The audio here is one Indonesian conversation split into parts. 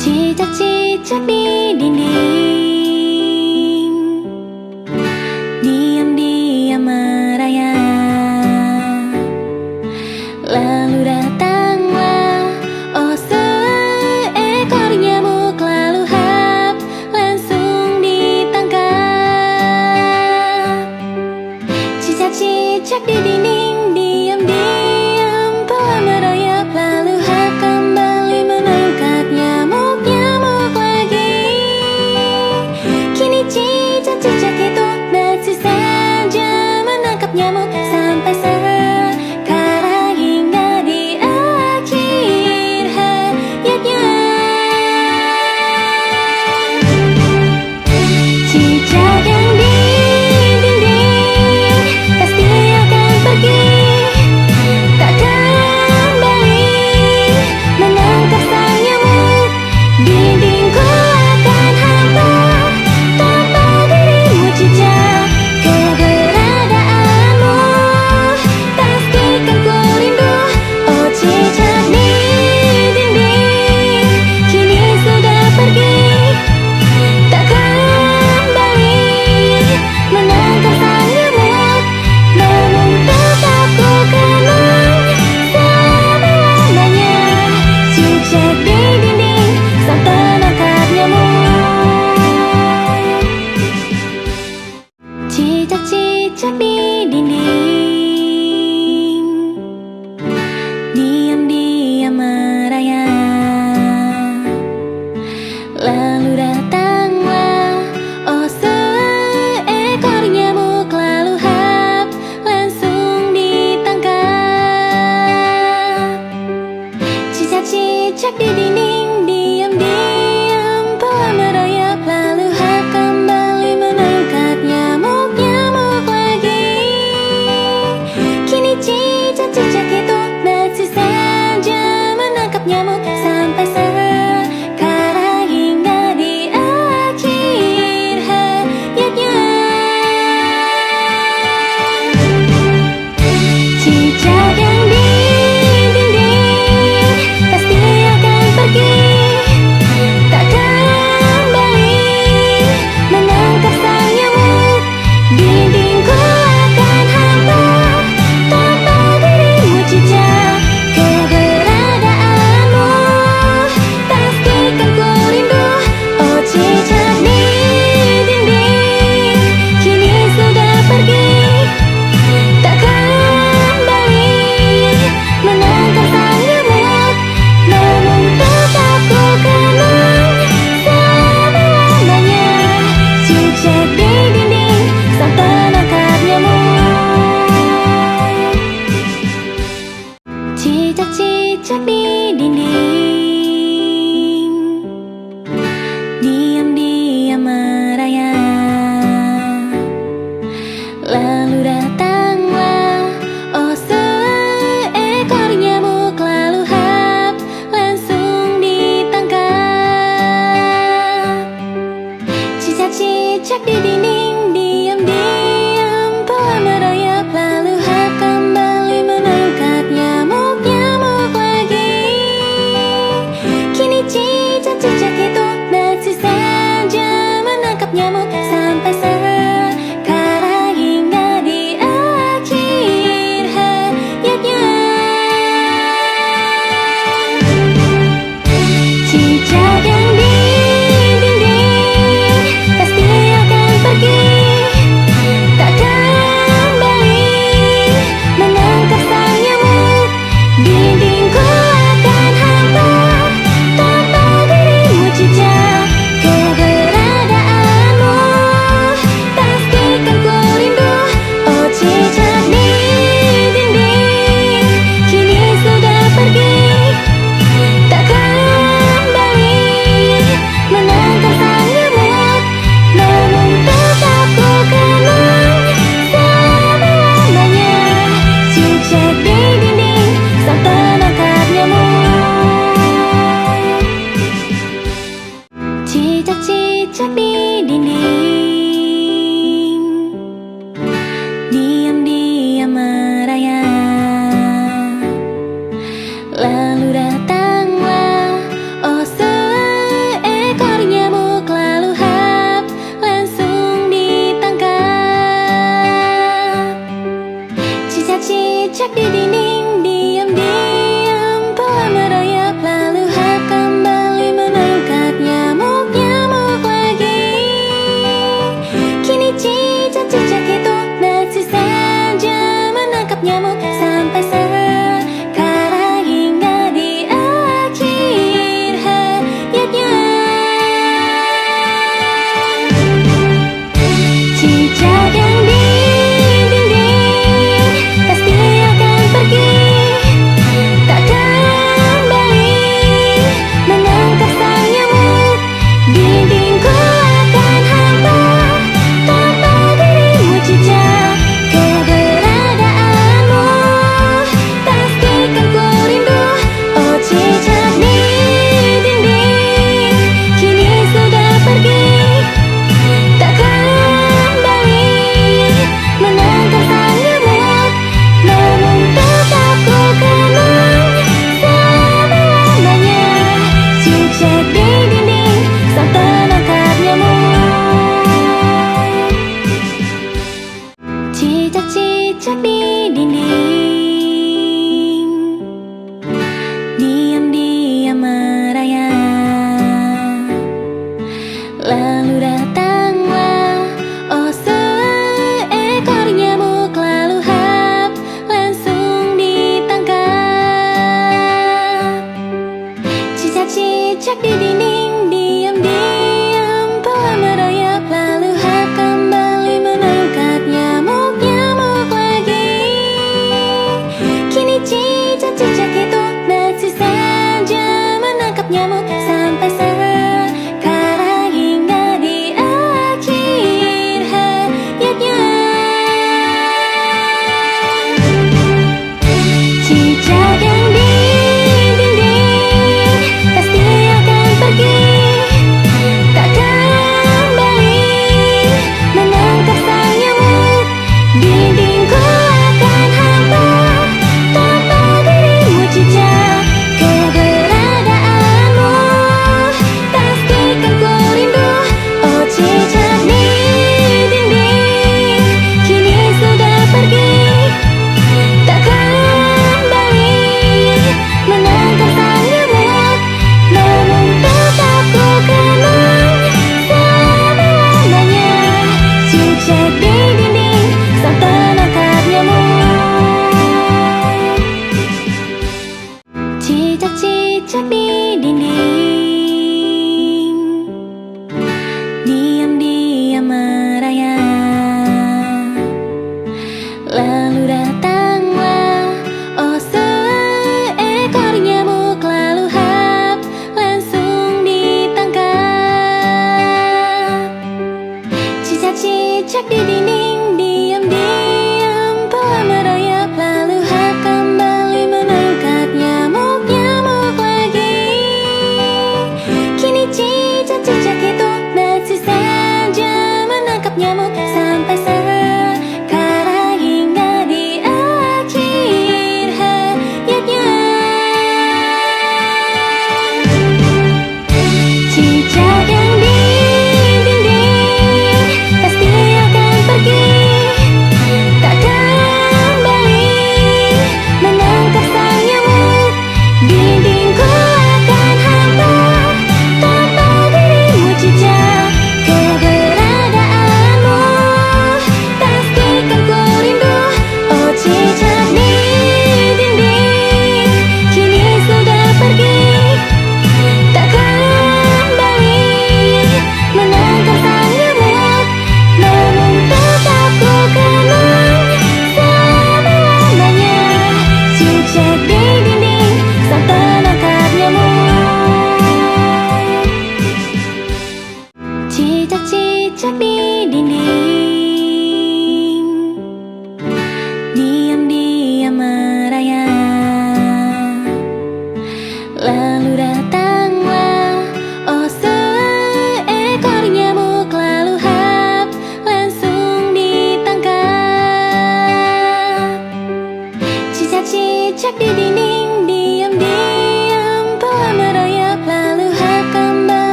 Cicak-cicak di dinding, diam-diam merayap. Lalu datanglah, oh seekor nyamuk, lalu hap, langsung ditangkap. Cicak-cicak di dinding, diam-diam telah merayap. Lalu hap kembali menangkap nyamuk-nyamuk lagi. Kini cicak-cicak itu masih saja menangkap nyamuk sampai sekarang hingga di akhir hayatnya. Cicak yang di dinding pasti akan pergi, tak kembali menangkap sang nyamuk. Dindingku akan hampa tanpa dirimu, cicak. Keberadaanmu pastikan ku rindu, oh cicak di dinding kini sudah pergi, tak kembali menangkap sang nyamuk. Namun tetap ku kenang selama-lamanya, cicak di dinding sang penangkap nyamuk. Cicak-cicak di dinding, diam-diam merayap. Lalu datanglah, oh seekor nyamuk, lalu hap, langsung ditangkap. Cicak-cicak di dinding, diam-diam telah merayap. Lalu hap kembali menangkap nyamuk-nyamuk lagi. Kini cicak-cicak itu masih saja menangkap nyamuk sampai sekarang hingga di akhir hayatnya. Cicak yang di dinding pasti akan pergi, tak kembali menangkap sang nyamuk. Dindingku akan hampa tanpa dirimu, cicak. Keberadaanmu pastikan ku rindu, oh cicak di dinding kini sudah pergi, tak kembali menangkap sang nyamuk. Namun tetap ku kenang selama-lamanya, cicak di dinding sang penangkap nyamuk. Cicak-cicak di dinding, diam-diam merayap. Lalu datanglah, oh seekor nyamuk, lalu hap, langsung ditangkap. Cicak-cicak di dinding, diam-diam telah merayap. Lalu hap kembali menangkap nyamuk-nyamuk lagi. Kini cicak-cicak itu masih saja menangkap nyamuk sampai sekarang hingga di akhir hayatnya. Cicak yang di dinding pasti akan pergi, tak kembali menangkap sang nyamuk. Dindingku akan hampa tanpa dirimu, cicak. Keberadaanmu pastikan ku rindu, oh cicak di dinding kini sudah pergi, tak kembali menangkap sang nyamuk. Namun tetap ku kenang selama-lamanya, cicak di dinding sang penangkap nyamuk. Cicak-cicak di dinding, diam-diam merayap. Lalu datanglah, oh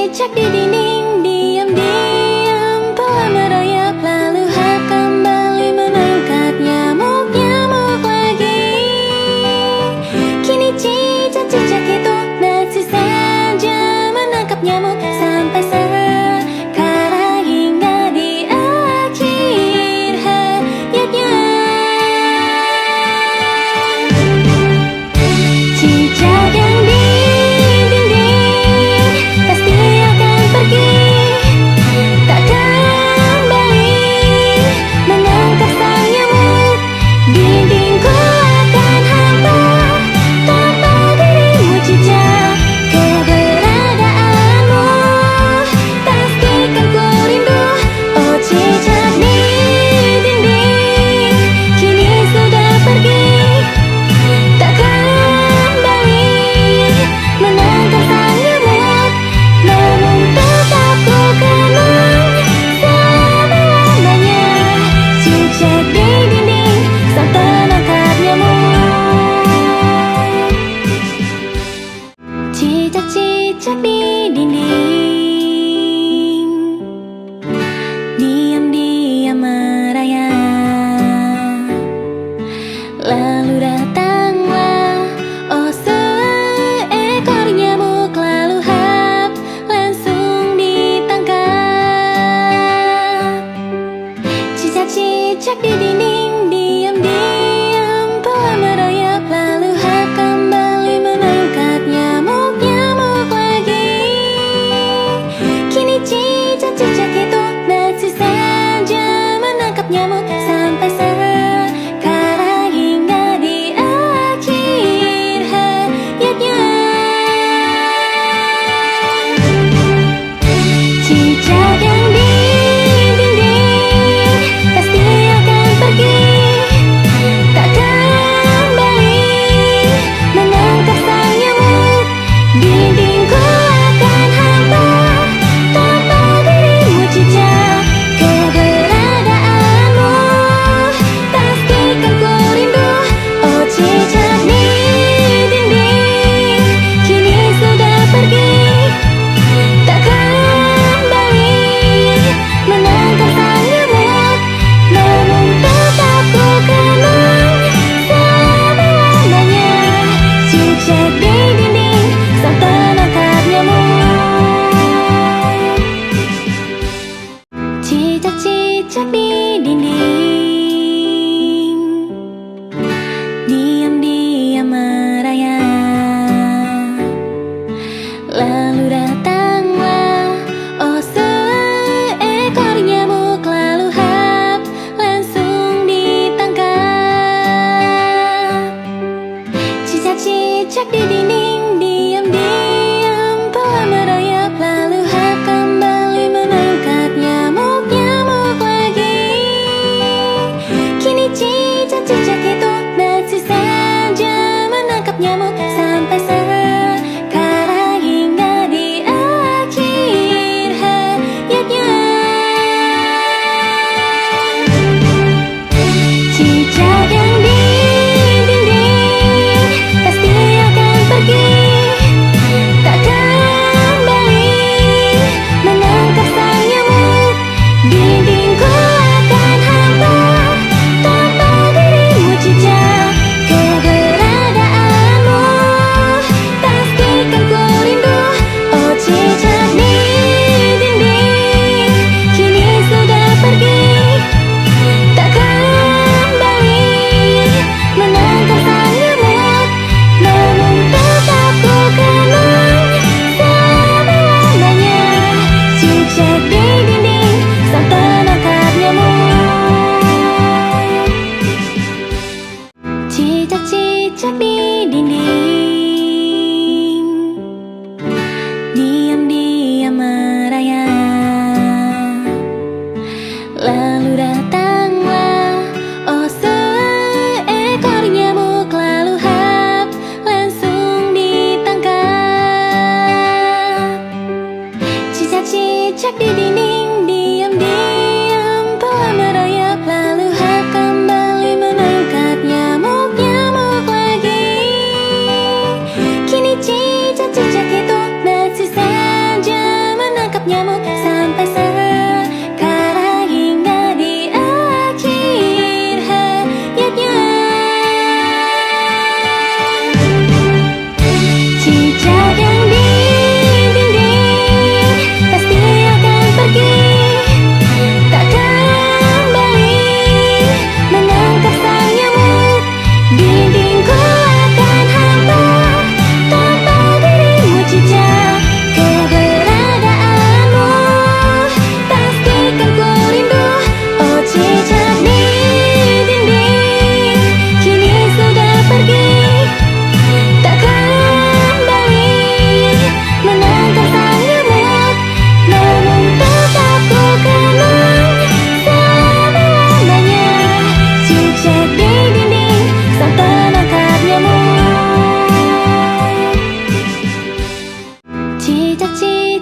cicak di dinding diam-diam pelan merayap lalu hap kembali menangkap nyamuk-nyamuk lagi. Kini cicak-cicak itu masih saja menangkap nyamuk sampai sekarang hingga di akhir hayatnya. Cicak yang di dinding pasti akan pergi, tak kembali menangkap sang nyamuk. Dindingku akan hampa tanpa dirimu cicak, keberadaanmu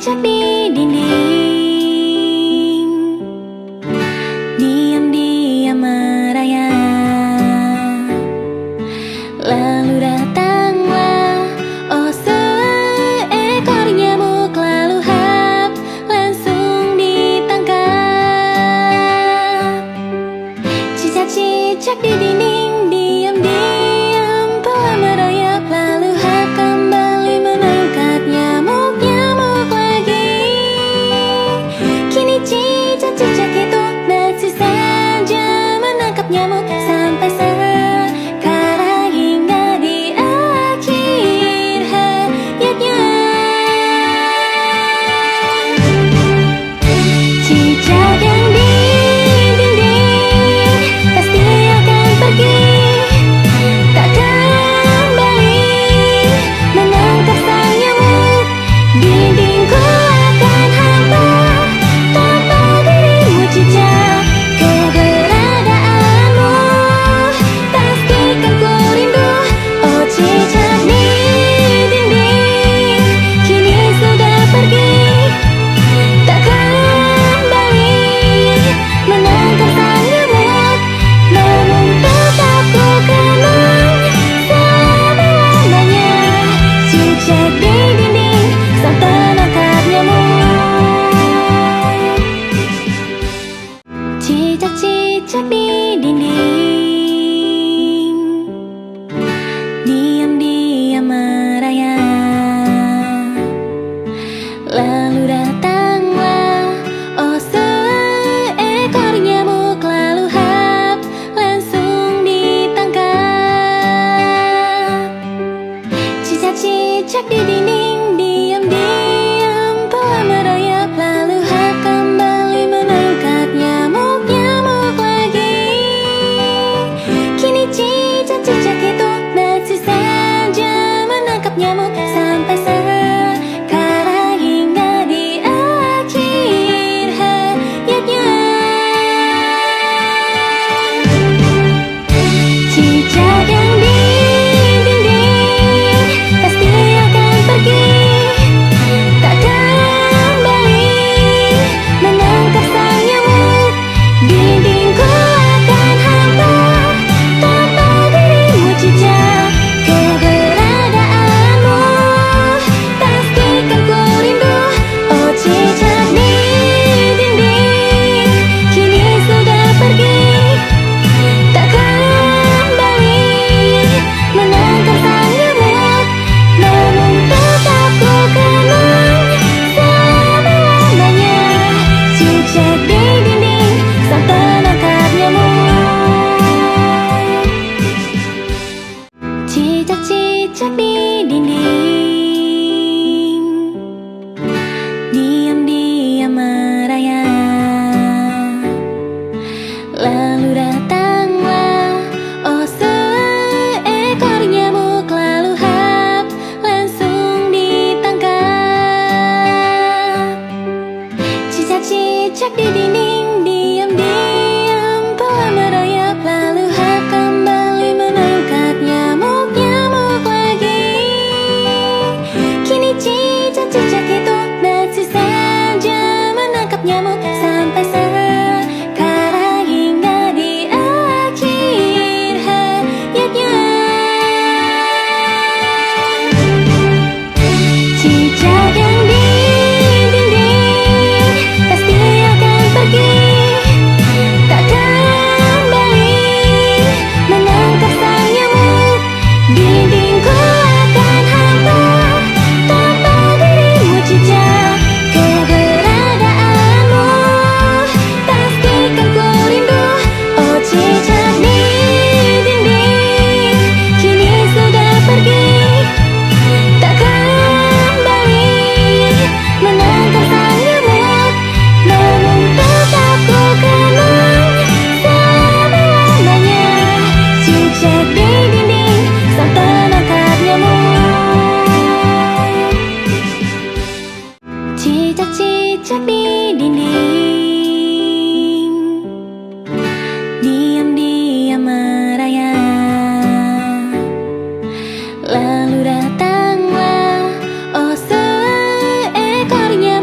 cicak di dinding, diam-diam merayap. Lalu datanglah oh seekor nyamuk, lalu hap langsung ditangkap. Cicak-cicak di dinding diam-diam telah merayap, lalu hap kembali menangkap nyamuk-nyamuk lagi. Kini cicak-cicak itu masih saja menangkap nyamuk sampai sekarang hingga di akhir hayatnya. Cicak yang di dinding pasti akan pergi, tak kembali menangkap sang nyamuk. Dindingku akan hampa tanpa dirimu cicak, keberadaanmu pastikan ku rindu. Oh cicak di dinding kini sudah pergi, tak kembali menangkap sang nyamuk. Namun tetap ku kenang selama-lamanya cicak di dinding sang penangkap nyamuk. Cicak-cicak di dinding, diam-diam merayap. Lalu datanglah oh seekor nyamuk, lalu hap langsung ditangkap. Cicak-cicak di dinding diam-diam telah merayap, lalu hap kembali menangkap nyamuk-nyamuk lagi. Kini cicak-cicak itu masih saja menangkap nyamuk sampai sekarang hingga di akhir hayatnya. Cicak yang di dinding pasti akan pergi, tak kembali menangkap sang nyamuk. Dindingku akan hampa tanpa dirimu cicak, keberadaanmu pastikan ku rindu. Oh cicak di dinding kini sudah pergi, tak kembali menangkap sang nyamuk. Namun tetap ku kenang selama-lamanya cicak di dinding sang penangkap nyamuk. Cicak-cicak di dinding, diam-diam merayap. Lalu datanglah oh seekor nyamuk, lalu hap langsung ditangkap. Cicak-cicak di dinding diam-diam telah merayap, lalu hap kembali menangkap nyamuk-nyamuk lagi. Kini cicak-cicak itu masih saja menangkap nyamuk sampai sekarang hingga di akhir hayatnya. Cicak yang di dinding pasti akan pergi, tak kembali menangkap sang nyamuk. Dindingku akan hampa tanpa dirimu cicak, keberadaanmu pastikan ku rindu. Oh cicak di dinding kini sudah pergi, tak kembali menangkap sang nyamuk. Namun tetap ku kenang selama-lamanya cicak di dinding sang penangkap nyamuk. Cicak-cicak di dinding, diam-diam merayap. Lalu datanglah oh seekor nyamuk,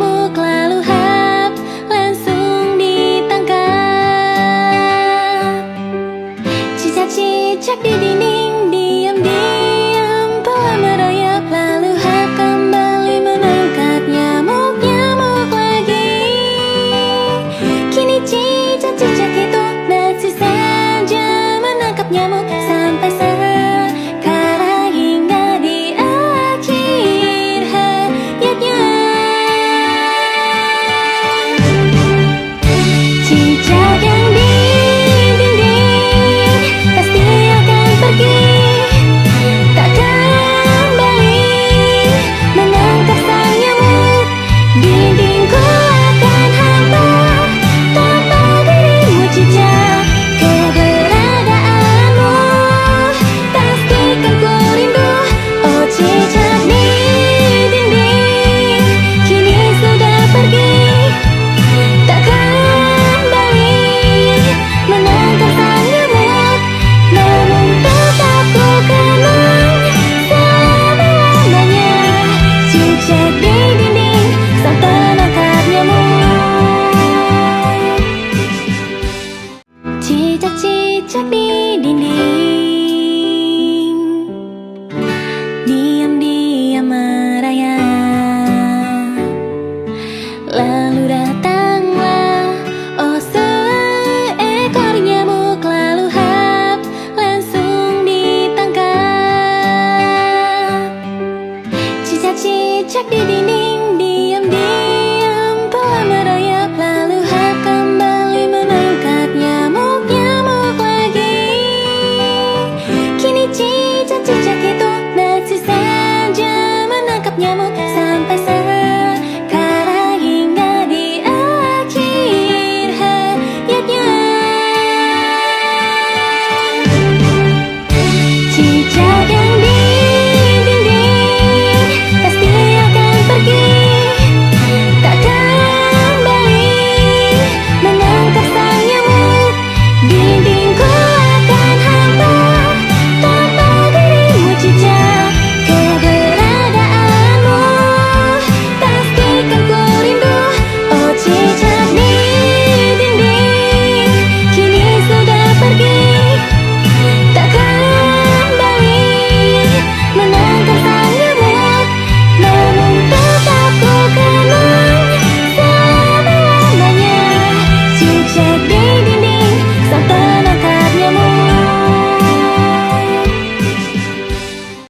lalu datang